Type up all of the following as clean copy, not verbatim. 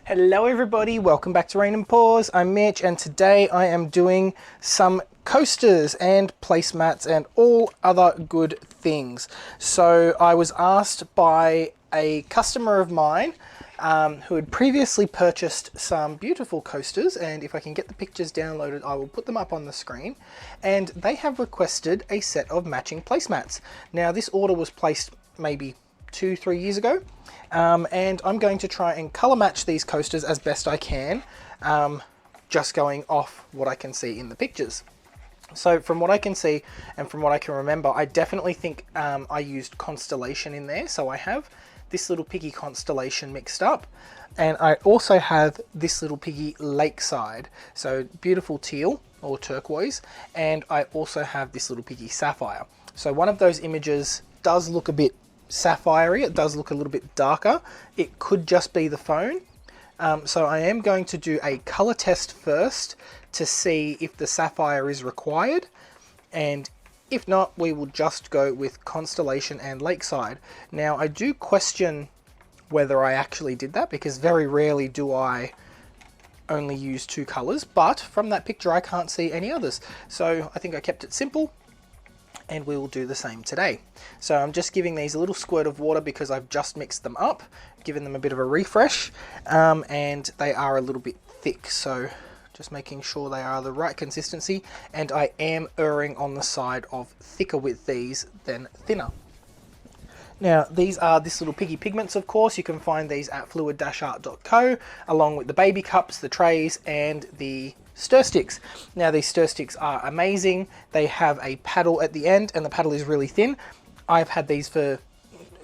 Hello everybody, welcome back to Rain and Pours. I'm Mitch and today I am doing some coasters and placemats and all other good things. So I was asked by a customer of mine who had previously purchased some beautiful coasters, and if I can get the pictures downloaded I will put them up on the screen, and they have requested a set of matching placemats. Now this order was placed maybe 2-3 years ago, and I'm going to try and color match these coasters as best I can, just going off what I can see in the pictures. So from what I can see and from what I can remember, I definitely think I used Constellation in there. So I have This Little Piggy Constellation mixed up, and I also have This Little Piggy Lakeside, so beautiful teal or turquoise, and I also have This Little Piggy Sapphire. So one of those images does look a bit sapphire-y, it does look a little bit darker. It could just be the phone. So I am going to do a color test first to see if the sapphire is required, and if not, we will just go with Constellation and Lakeside. Now I do question whether I actually did that, because very rarely do I only use two colors, but from that picture I can't see any others. So I think I kept it simple, and we will do the same today. So I'm just giving these a little squirt of water because I've just mixed them up, given them a bit of a refresh, and they are a little bit thick, so just making sure they are the right consistency, and I am erring on the side of thicker with these than thinner. Now these are This Little Piggy pigments, of course. You can find these at fluid-art.co, along with the baby cups, the trays, and the stir sticks. Now these stir sticks are amazing. They have a paddle at the end, and the paddle is really thin. I've had these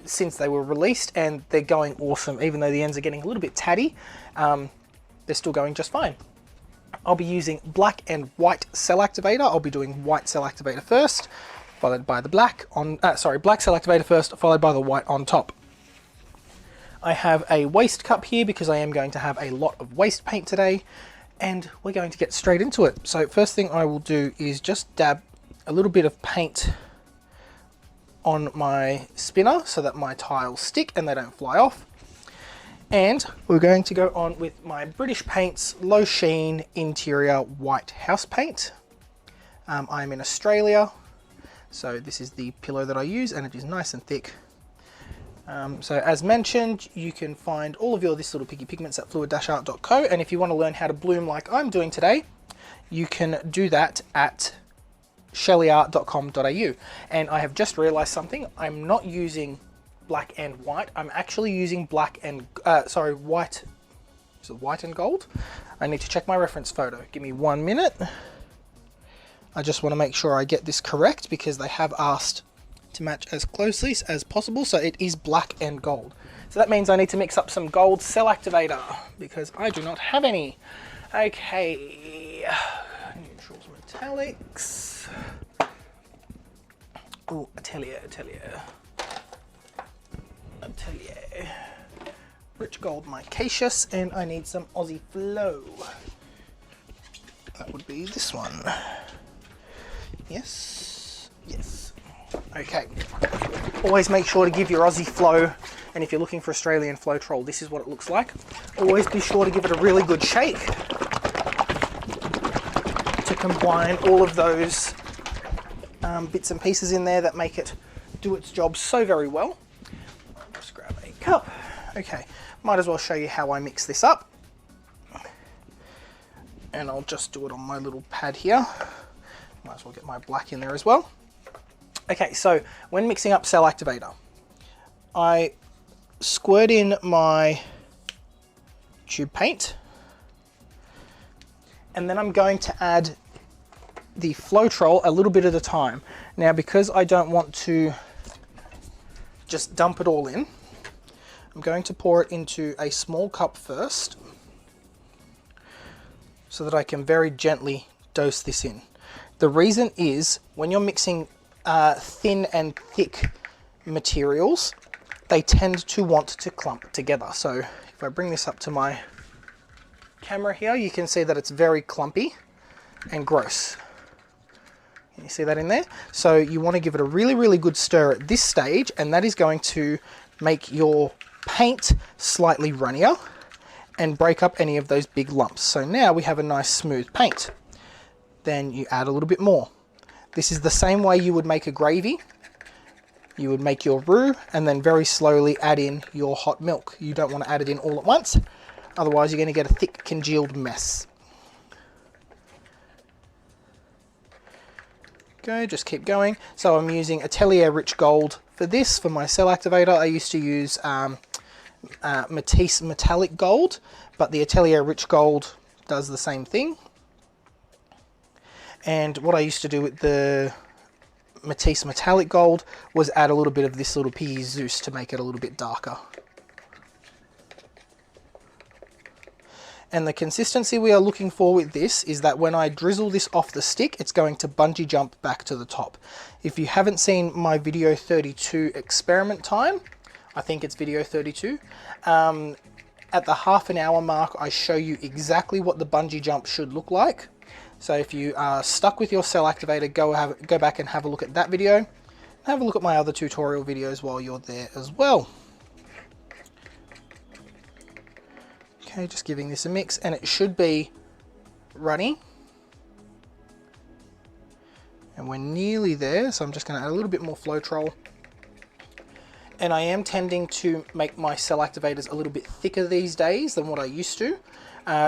since they were released, and they're going awesome. Even though the ends are getting a little bit tatty, they're still going just fine. I'll be using black and white cell activator. I'll be doing white cell activator first, followed by the black cell activator first, followed by the white on top. I have a waste cup here because I am going to have a lot of waste paint today, and we're going to get straight into it. So first thing I will do is just dab a little bit of paint on my spinner so that my tiles stick and they don't fly off. And we're going to go on with my British Paints Low Sheen Interior White House Paint. I'm in Australia, so this is the pillow that I use, and it is nice and thick. So as mentioned, you can find all of your This Little Piggy pigments at fluid-art.co, and if you want to learn how to bloom like I'm doing today, you can do that at sheleeart.com.au. And I have just realized something. I'm not using black and white. I'm actually using white. Is it white and gold? I need to check my reference photo. Give me 1 minute. I just want to make sure I get this correct because they have asked to match as closely as possible. So it is black and gold. So that means I need to mix up some gold cell activator because I do not have any. Okay. Neutrals, metallics. Oh, Atelier. Rich gold micaceous, and I need some Aussie Flow. That would be this one. Yes. Okay. Always make sure to give your Aussie Flow, and if you're looking for Australian Floetrol, this is what it looks like. Always be sure to give it a really good shake to combine all of those bits and pieces in there that make it do its job so very well. I'll just grab a cup. Okay, might as well show you how I mix this up. And I'll just do it on my little pad here. Might as well get my black in there as well. Okay, so when mixing up cell activator, I squirt in my tube paint, and then I'm going to add the Floetrol a little bit at a time. Now, because I don't want to just dump it all in, I'm going to pour it into a small cup first so that I can very gently dose this in. The reason is when you're mixing thin and thick materials, they tend to want to clump together. So if I bring this up to my camera here, you can see that it's very clumpy and gross. Can you see that in there? So you want to give it a really good stir at this stage, and that is going to make your paint slightly runnier, and break up any of those big lumps. So now we have a nice smooth paint. Then you add a little bit more. This is the same way you would make a gravy. You would make your roux and then very slowly add in your hot milk. You don't want to add it in all at once, otherwise you're going to get a thick congealed mess. Okay, just keep going. So I'm using Atelier Rich Gold for this. For my cell activator, I used to use Matisse Metallic Gold, but the Atelier Rich Gold does the same thing. And what I used to do with the Matisse Metallic Gold was add a little bit of This Little Piggy Zeus to make it a little bit darker. And the consistency we are looking for with this is that when I drizzle this off the stick, it's going to bungee jump back to the top. If you haven't seen my video 32 experiment time, I think it's video 32, at the half an hour mark, I show you exactly what the bungee jump should look like. So if you are stuck with your cell activator, go back and have a look at that video. And have a look at my other tutorial videos while you're there as well. Okay, just giving this a mix, and it should be runny. And we're nearly there, so I'm just going to add a little bit more Floetrol. And I am tending to make my cell activators a little bit thicker these days than what I used to,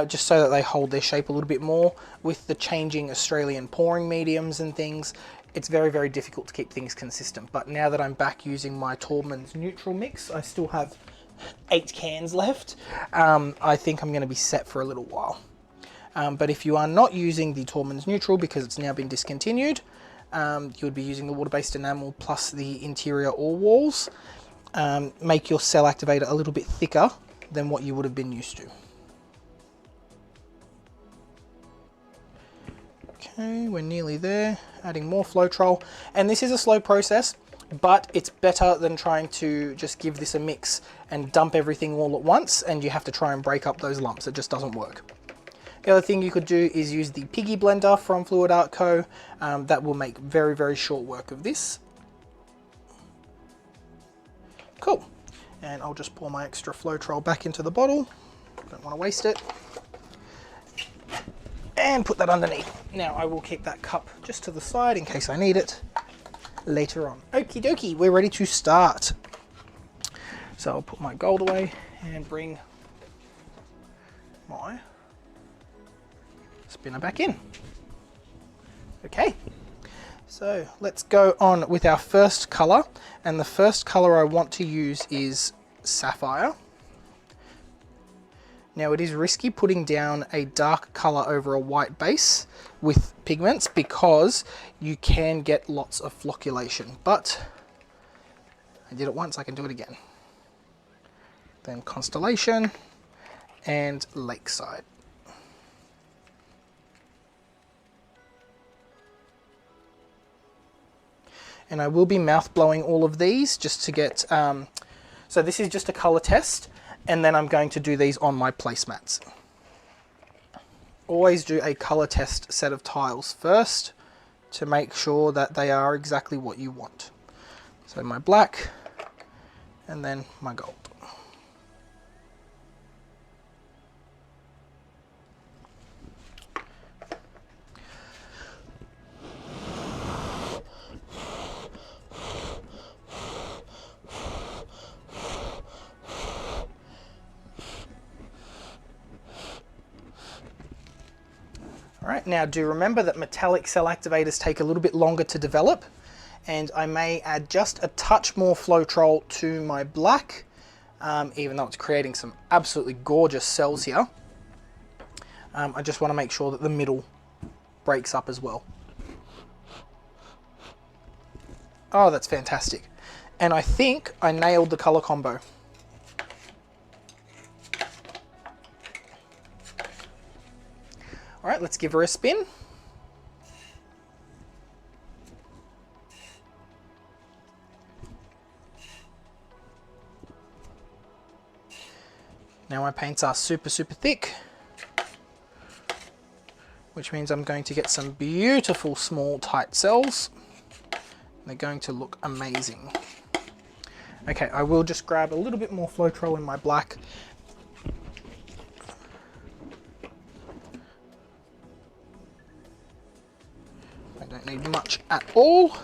just so that they hold their shape a little bit more. With the changing Australian pouring mediums and things, it's very, very difficult to keep things consistent. But now that I'm back using my Taubman's neutral mix, I still have 8 cans left. I think I'm going to be set for a little while. But if you are not using the Taubman's neutral because it's now been discontinued, you would be using the water-based enamel plus the interior all walls. Make your cell activator a little bit thicker than what you would have been used to. Okay, we're nearly there. Adding more Floetrol, and this is a slow process, but it's better than trying to just give this a mix and dump everything all at once, and you have to try and break up those lumps. It just doesn't work. The other thing you could do is use the Piggy blender from Fluid Art Co. That will make very, very short work of this. Cool. And I'll just pour my extra Floetrol back into the bottle. Don't want to waste it. And put that underneath. Now I will keep that cup just to the side in case I need it later on. Okie dokie, we're ready to start. So I'll put my gold away and bring my spinner back in. Okay, so let's go on with our first color, and the first color I want to use is Sapphire. Now it is risky putting down a dark color over a white base with pigments because you can get lots of flocculation, but I did it once, I can do it again. Then Constellation and Lakeside. And I will be mouth blowing all of these just to get, so this is just a color test, and then I'm going to do these on my placemats. Always do a color test set of tiles first to make sure that they are exactly what you want. So my black and then my gold. Alright, now do remember that metallic cell activators take a little bit longer to develop, and I may add just a touch more Floetrol to my black, even though it's creating some absolutely gorgeous cells here. I just want to make sure that the middle breaks up as well. Oh, that's fantastic. And I think I nailed the color combo. All right, let's give her a spin. Now my paints are super, super thick, which means I'm going to get some beautiful small tight cells. They're going to look amazing. Okay, I will just grab a little bit more Floetrol in my black need much at all.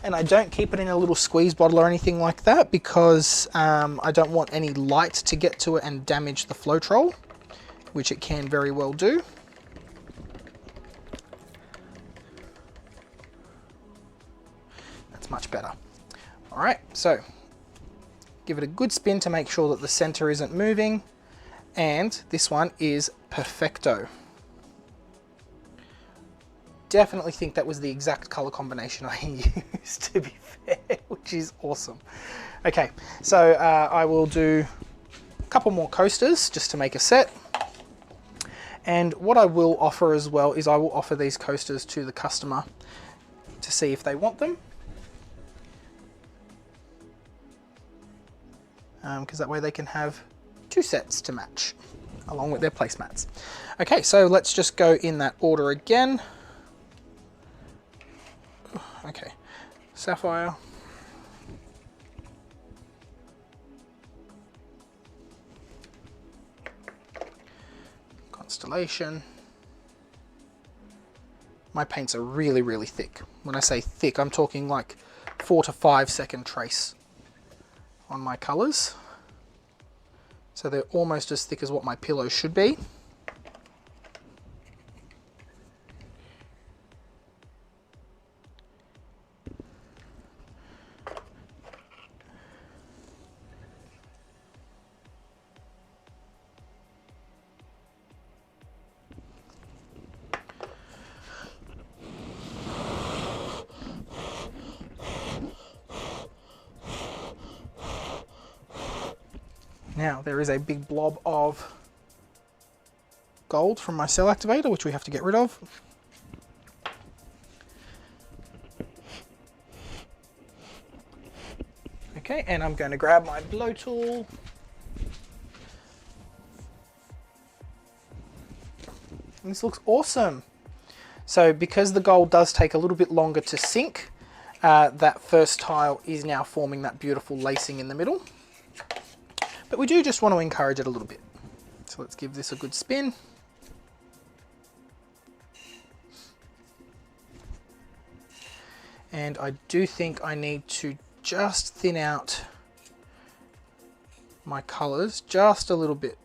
And I don't keep it in a little squeeze bottle or anything like that because I don't want any light to get to it and damage the Floetrol, which it can very well do. That's much better. All right, so give it a good spin to make sure that the center isn't moving. And this one is perfecto. Definitely think that was the exact color combination I used, to be fair, which is awesome. Okay, so I will do a couple more coasters just to make a set. And what I will offer as well is I will offer these coasters to the customer to see if they want them. Because that way they can have 2 sets to match along with their placemats. Okay, so let's just go in that order again. Okay, Sapphire. Constellation. My paints are really, really thick. When I say thick, I'm talking like 4 to 5 second trace on my colors. So they're almost as thick as what my pillow should be. Now there is a big blob of gold from my cell activator, which we have to get rid of. Okay, and I'm going to grab my blow tool. And this looks awesome. So because the gold does take a little bit longer to sink, that first tile is now forming that beautiful lacing in the middle. But we do just want to encourage it a little bit. So let's give this a good spin. And I do think I need to just thin out my colors just a little bit.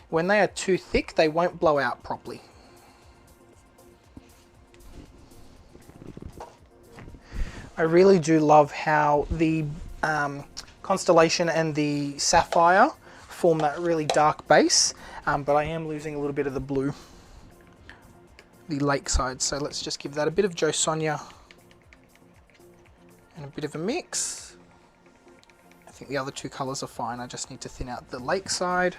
When they are too thick, they won't blow out properly. I really do love how the Constellation and the Sapphire form that really dark base, but I am losing a little bit of the blue, the lakeside. So let's just give that a bit of Jo Sonja and a bit of a mix. I think the other 2 colors are fine. I just need to thin out the lakeside.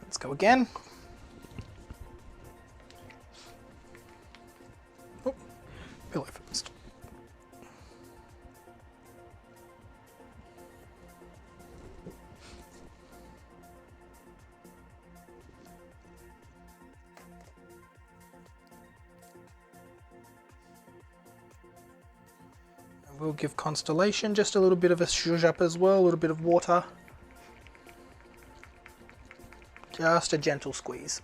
Let's go again. Oh, pillow first. We'll give Constellation just a little bit of a zhuzh up as well, a little bit of water. Just a gentle squeeze.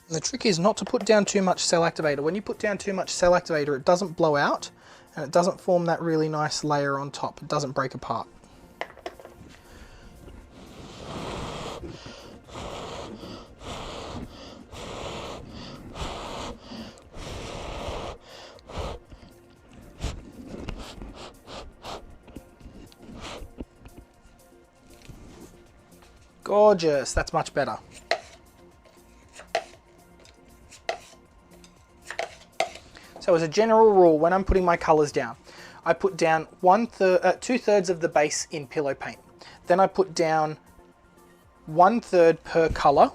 The trick is not to put down too much cell activator. When you put down too much cell activator, it doesn't blow out and it doesn't form that really nice layer on top. It doesn't break apart. Gorgeous, that's much better. So as a general rule, when I'm putting my colors down, I put down 2/3 of the base in pillow paint. Then I put down 1/3 per color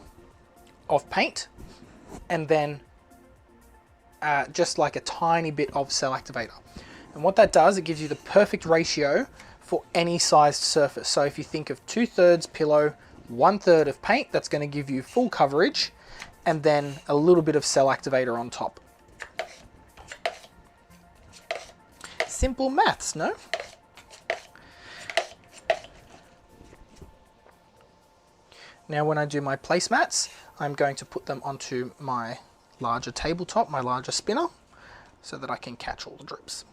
of paint, and then just like a tiny bit of cell activator. And what that does, it gives you the perfect ratio for any sized surface. So if you think of 2/3 pillow, 1/3 of paint, that's going to give you full coverage, and then a little bit of cell activator on top. Simple maths, no? Now when I do my placemats, I'm going to put them onto my larger tabletop, my larger spinner, so that I can catch all the drips.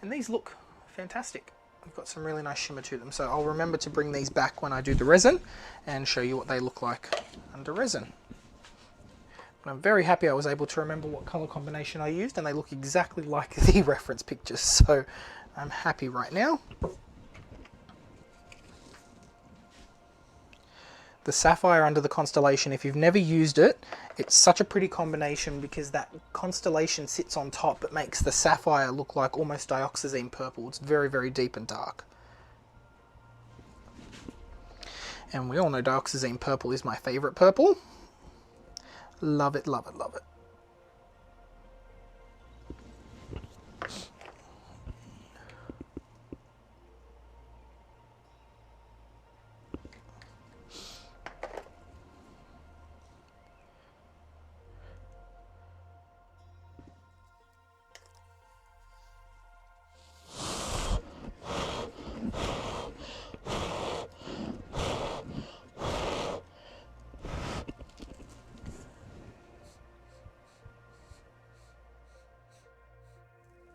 And these look fantastic. I've got some really nice shimmer to them, so I'll remember to bring these back when I do the resin and show you what they look like under resin. But I'm very happy I was able to remember what color combination I used, and they look exactly like the reference pictures, so I'm happy right now. The sapphire under the constellation, if you've never used it, it's such a pretty combination because that constellation sits on top. It makes the sapphire look like almost dioxazine purple. It's very, very deep and dark. And we all know dioxazine purple is my favorite purple. Love it, love it, love it.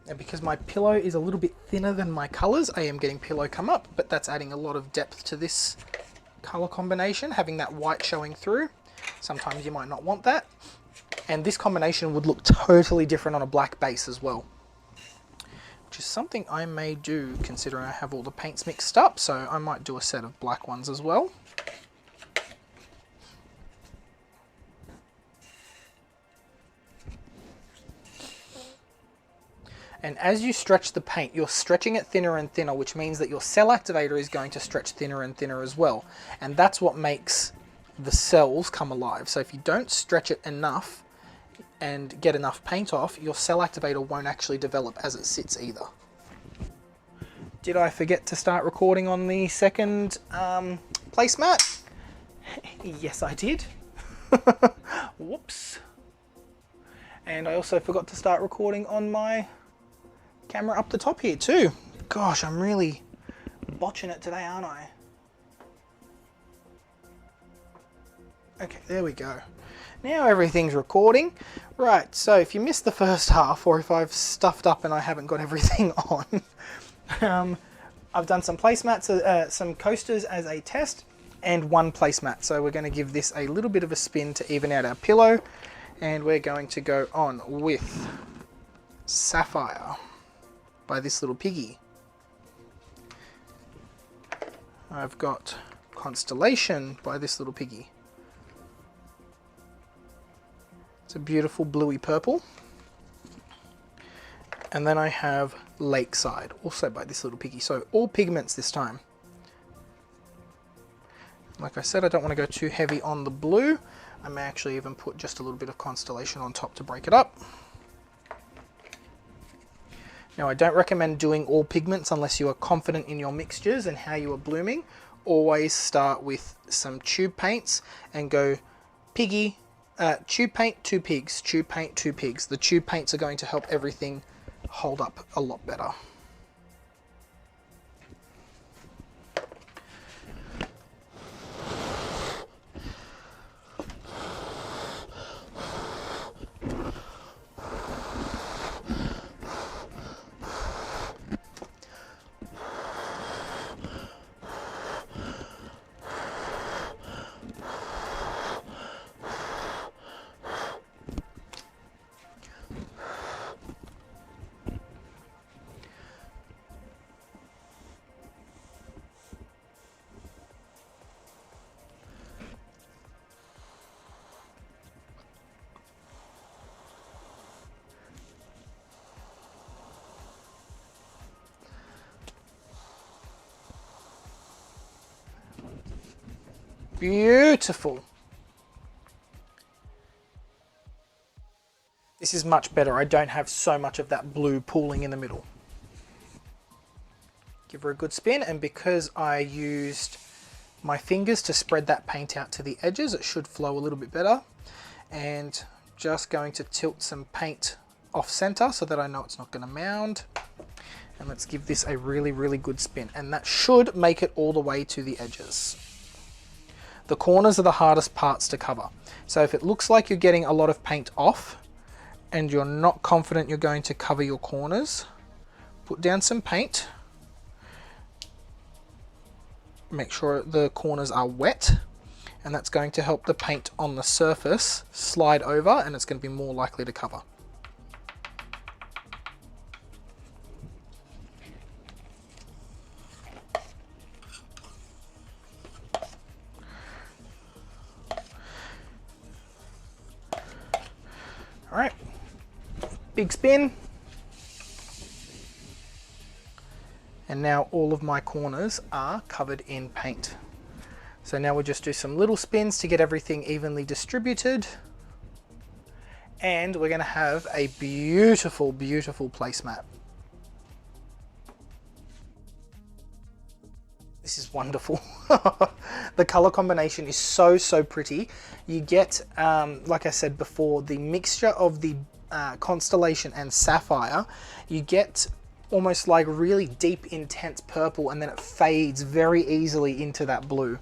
And because my pillow is a little bit thinner than my colors, I am getting pillow come up, but that's adding a lot of depth to this color combination, having that white showing through. Sometimes you might not want that. And this combination would look totally different on a black base as well, which is something I may do considering I have all the paints mixed up. So I might do a set of black ones as well. And as you stretch the paint, you're stretching it thinner and thinner, which means that your cell activator is going to stretch thinner and thinner as well. And that's what makes the cells come alive. So if you don't stretch it enough and get enough paint off, your cell activator won't actually develop as it sits either. Did I forget to start recording on the second placemat? Yes, I did. Whoops. And I also forgot to start recording on my camera up the top here too. Gosh, I'm really botching it today, aren't I? Okay, there we go. Now everything's recording. Right, so if you missed the first half, or if I've stuffed up and I haven't got everything on, I've done some placemats, some coasters as a test, and one placemat. So we're going to give this a little bit of a spin to even out our pillow, and we're going to go on with Sapphire by This Little Piggy. I've got Constellation by This Little Piggy. It's a beautiful bluey purple. And then I have Lakeside, also by This Little Piggy. So all pigments this time. Like I said, I don't want to go too heavy on the blue. I may actually even put just a little bit of Constellation on top to break it up. Now, I don't recommend doing all pigments unless you are confident in your mixtures and how you are blooming. Always start with some tube paints and go piggy, tube paint, two pigs, tube paint, two pigs. The tube paints are going to help everything hold up a lot better. Beautiful. This is much better. I don't have so much of that blue pooling in the middle. Give her a good spin, and because I used my fingers to spread that paint out to the edges, it should flow a little bit better. And just going to tilt some paint off center so that I know it's not going to mound. And let's give this a really, really good spin. And that should make it all the way to the edges. The corners are the hardest parts to cover. So if it looks like you're getting a lot of paint off and you're not confident you're going to cover your corners, put down some paint. Make sure the corners are wet, and that's going to help the paint on the surface slide over, and it's going to be more likely to cover. All right, big spin. And now all of my corners are covered in paint. So now we'll just do some little spins to get everything evenly distributed. And we're gonna have a beautiful, beautiful placemat. This is wonderful. The color combination is so, so pretty. You get, like I said before, the mixture of the constellation and sapphire. You get almost like really deep, intense purple, and then it fades very easily into that blue.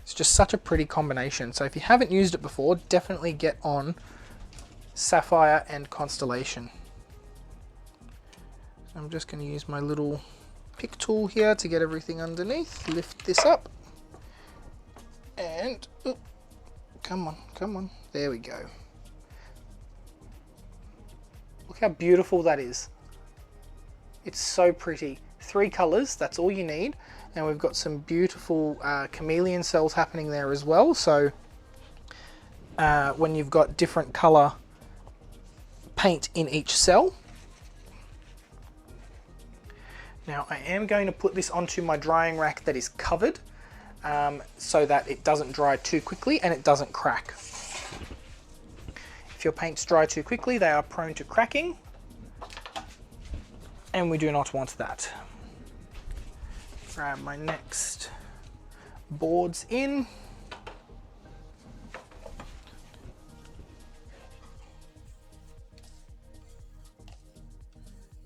It's just such a pretty combination. So if you haven't used it before, definitely get on sapphire and constellation. I'm just going to use my little pick tool here to get everything underneath. Lift this up and come on, come on, there we go. Look how beautiful that is. It's so pretty. 3 colors, that's all you need. And we've got some beautiful chameleon cells happening there as well. So when you've got different color paint in each cell. Now I am going to put this onto my drying rack that is covered so that it doesn't dry too quickly and it doesn't crack. If your paints dry too quickly, they are prone to cracking, and we do not want that. Grab my next boards in.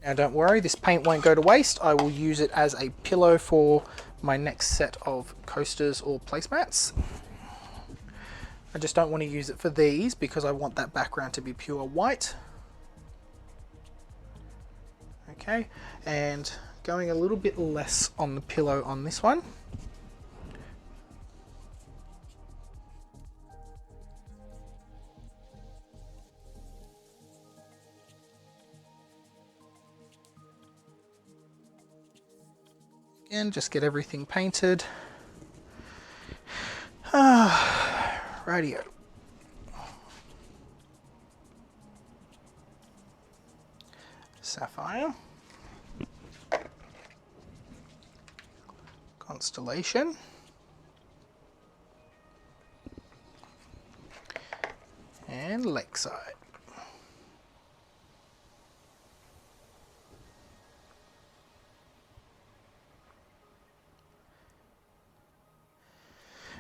Now don't worry, this paint won't go to waste. I will use it as a pillow for my next set of coasters or placemats. I just don't want to use it for these because I want that background to be pure white. Okay, and going a little bit less on the pillow on this one. Again, just get everything painted. Radio. Sapphire. Constellation. And Lakeside.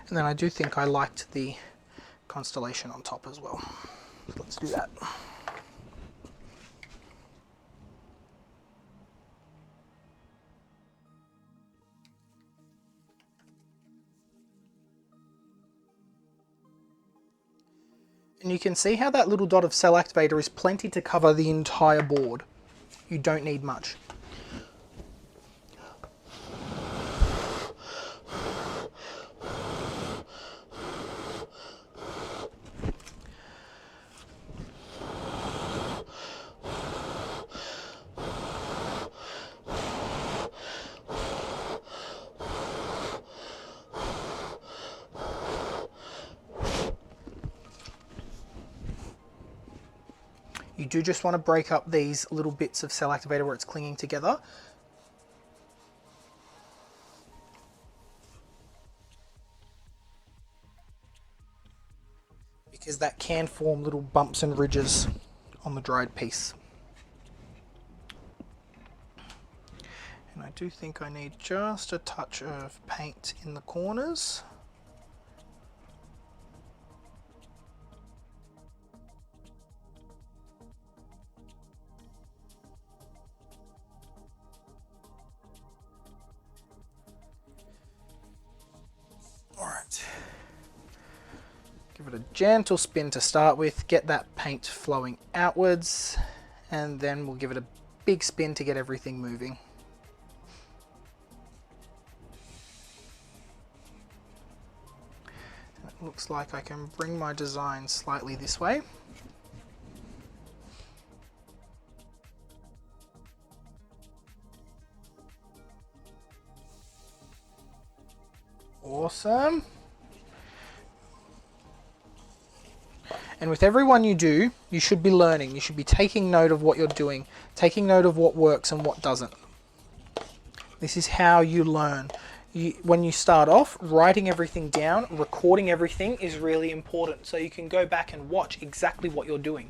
And then I do think I liked the constellation on top as well. So let's do that. And you can see how that little dot of cell activator is plenty to cover the entire board. You don't need much. You do just want to break up these little bits of cell activator where it's clinging together. Because that can form little bumps and ridges on the dried piece. do think I need just a touch of paint in the corners. All right. Give it a gentle spin to start with, get that paint flowing outwards, and then we'll give it a big spin to get everything moving. It looks like I can bring my design slightly this way. Awesome. And with every one you do, you should be learning. You should be taking note of what you're doing, taking note of what works and what doesn't. This is how you learn. When you start off, writing everything down, recording everything is really important, so you can go back and watch exactly what you're doing.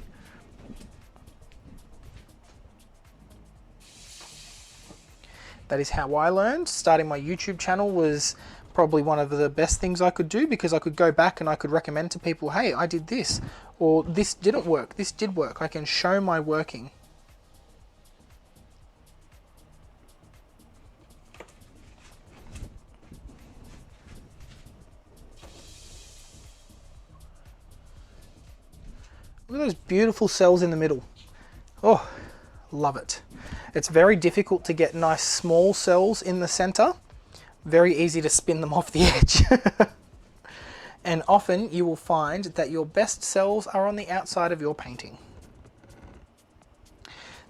That is how I learned. Starting my YouTube channel was probably one of the best things I could do, because I could go back and I could recommend to people, hey, I did this, or this didn't work, this did work. I can show my working. Look at those beautiful cells in the middle. Oh, love it. It's very difficult to get nice small cells in the center. Very easy to spin them off the edge. And often you will find that your best cells are on the outside of your painting.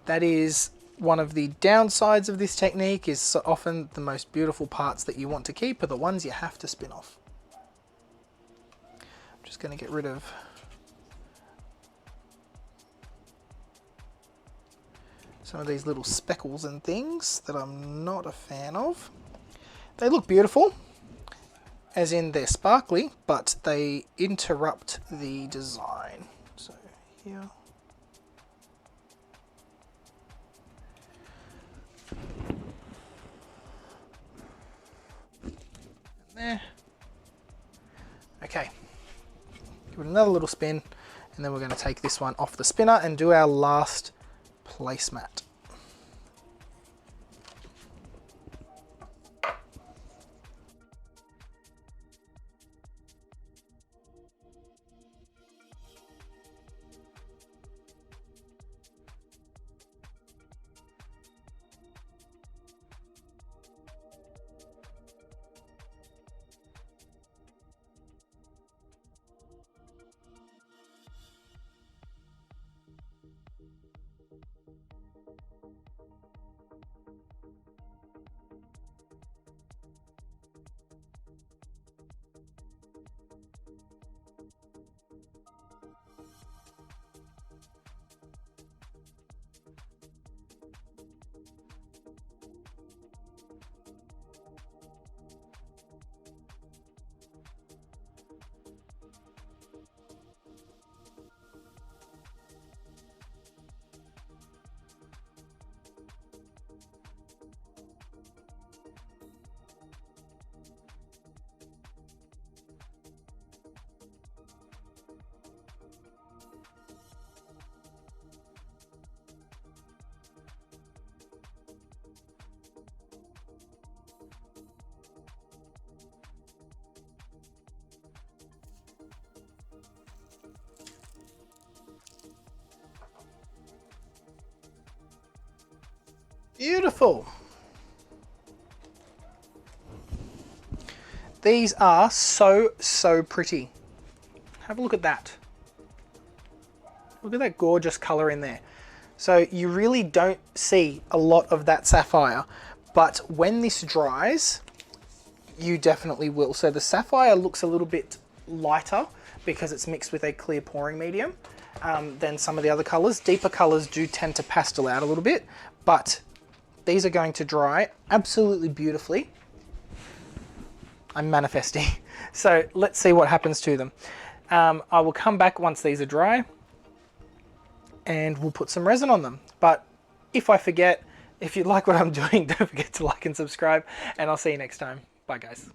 That is one of the downsides of this technique, is so often the most beautiful parts that you want to keep are the ones you have to spin off. I'm just going to get rid of some of these little speckles and things that I'm not a fan of. They look beautiful, as in they're sparkly, but they interrupt the design. So here. There. Okay. Give it another little spin, and then we're going to take this one off the spinner and do our last placemat. Beautiful. These are so pretty. Have a look at that. Look at that gorgeous color in there. So you really don't see a lot of that sapphire, but when this dries, you definitely will. So the sapphire looks a little bit lighter because it's mixed with a clear pouring medium than some of the other colors. Deeper colors do tend to pastel out a little bit, but these are going to dry absolutely beautifully. I'm manifesting. So let's see what happens to them. I will come back once these are dry and we'll put some resin on them. But if I forget, If you like what I'm doing, don't forget to like and subscribe, and I'll see you next time. Bye, guys.